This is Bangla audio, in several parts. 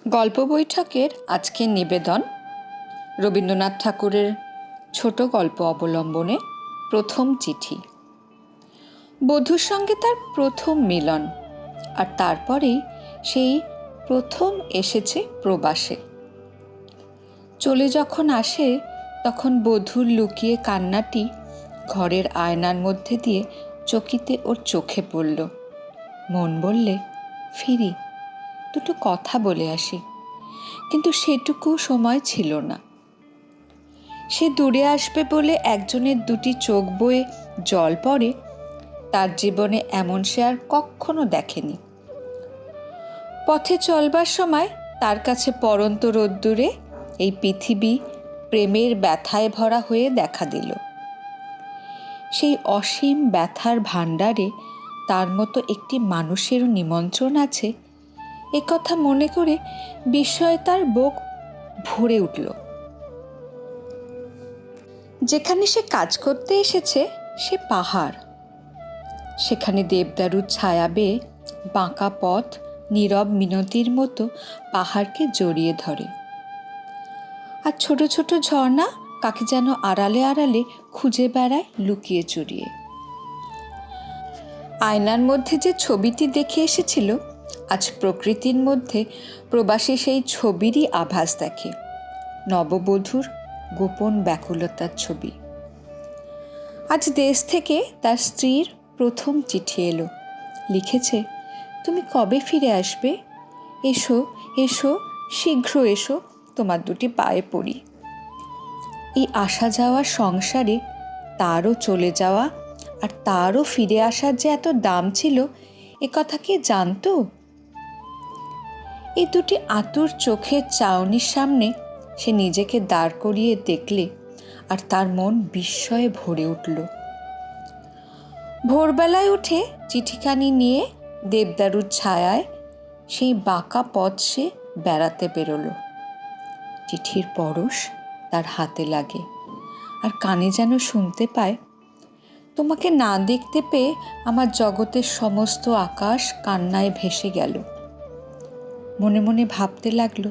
গল্প বৈঠকের আজকের নিবেদন রবীন্দ্রনাথ ঠাকুরের ছোট গল্প অবলম্বনে প্রথম চিঠি। বধূর সঙ্গে তার প্রথম মিলন, আর তারপরেই সেই প্রথম এসেছে প্রবাসে। চলে যখন আসে তখন বধূর লুকিয়ে কান্নাটি ঘরের আয়নার মধ্যে দিয়ে চকিতে ওর চোখে পড়ল। মন বললে, ফিরি, দুটো কথা বলে আসি, কিন্তু সেটুকু সময় ছিল না। সে দূরে আসবে বলে একজনের দুটি চোখ বয়ে জল পড়ে তার জীবনে এমন সে আর কখনো দেখেনি। পথে চলবার সময় তার কাছে পড়ন্ত রোদ্দুরে এই পৃথিবী প্রেমের ব্যথায় ভরা হয়ে দেখা দিল। সেই অসীম ব্যথার ভাণ্ডারে তার মতো একটি মানুষেরও নিমন্ত্রণ আছে, এ কথা মনে করে বিস্ময়ে তার বুক ভরে উঠল। যেখানে সে কাজ করতে এসেছে সে পাহাড়। সেখানে দেবদারুর ছায়া বেয়ে বাঁকা পথ নীরব মিনতির মতো পাহাড়কে জড়িয়ে ধরে, আর ছোট ছোট ঝর্ণা কাকে যেন আড়ালে আড়ালে খুঁজে বেড়ায় লুকিয়ে চুরিয়ে। আয়নার মধ্যে যে ছবিটি দেখে এসেছিল, আজ প্রকৃতির মধ্যে প্রবাসী সেই ছবিরই আভাস দেখে, নববধূর গোপন ব্যাকুলতার ছবি। আজ দেশ থেকে তার স্ত্রীর প্রথম চিঠি এলো। লিখেছে, তুমি কবে ফিরে আসবে? এসো এসো, শীঘ্র এসো, তোমার দুটি পায়ে পড়ি। এই আসা যাওয়া সংসারে তারও চলে যাওয়া আর তারও ফিরে আসার যে এত দাম ছিল, এ কথা কে জানতো? এই দুটি আতুর চোখের চাউনির সামনে সে নিজেকে দাঁড় করিয়ে দেখলে আর তার মন বিস্ময়ে ভরে উঠল। ভোরবেলায় উঠে চিঠিখানি নিয়ে দেবদারুর ছায়ায় সেই বাঁকা পথ সে বেড়াতে বেরোলো। চিঠির পরশ তার হাতে লাগে আর কানে যেন শুনতে পায়, তোমাকে না দেখতে পেয়ে আমার জগতের সমস্ত আকাশ কান্নায় ভেসে গেল। মনে মনে ভাবতে লাগলো,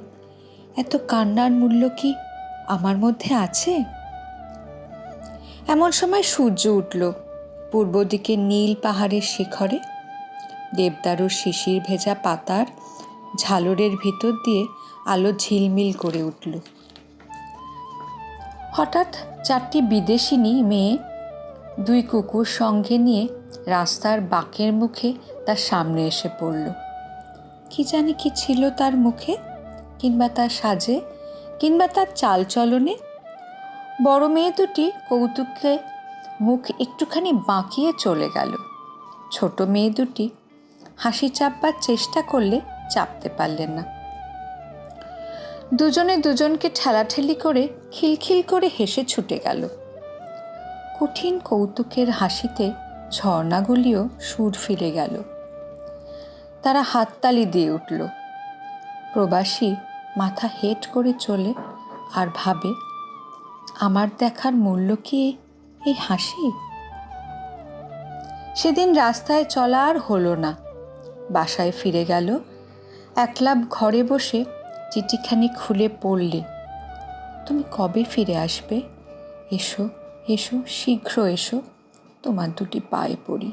এত কান্নার মূল্য কি আমার মধ্যে আছে? এমন সময় সূর্য উঠল পূর্ব দিকে নীল পাহাড়ের শিখরে। দেবদারুর শিশির ভেজা পাতার ঝালরের ভিতর দিয়ে আলো ঝিলমিল করে উঠল। হঠাৎ চারটি বিদেশিনী মেয়ে দুই কুকুর সঙ্গে নিয়ে রাস্তার বাঁকের মুখে তার সামনে এসে পড়ল। কি জানি কি ছিল তার মুখে, কিংবা তার সাজে, কিংবা তার চালচলনে। বড় মেয়ে দুটি কৌতুকে মুখ একটুখানি বাঁকিয়ে চলে গেল। ছোট মেয়ে দুটি হাসি চাপবার চেষ্টা করলে চাপতে পারলেন না। দুজনে দুজনকে ঠেলাঠেলি করে খিলখিল করে হেসে ছুটে গেল। কঠিন কৌতুকের হাসিতে ঝর্ণাগুলিও সুর ফিরে গেল। তারা হাততালি দিয়ে উঠল। প্রবাসী মাথা হেঁট করে চলে আর ভাবে, আমার দেখার মূল্য কি এই হাসি? সেদিন রাস্তায় চলা আর হলো না। বাসায় ফিরে গেল। একলা ঘরে বসে চিঠিখানি খুলে পড়লে, তুমি কবে ফিরে আসবে? এসো এসো, শীঘ্র এসো, তোমার দুটি পায়ে পড়ি।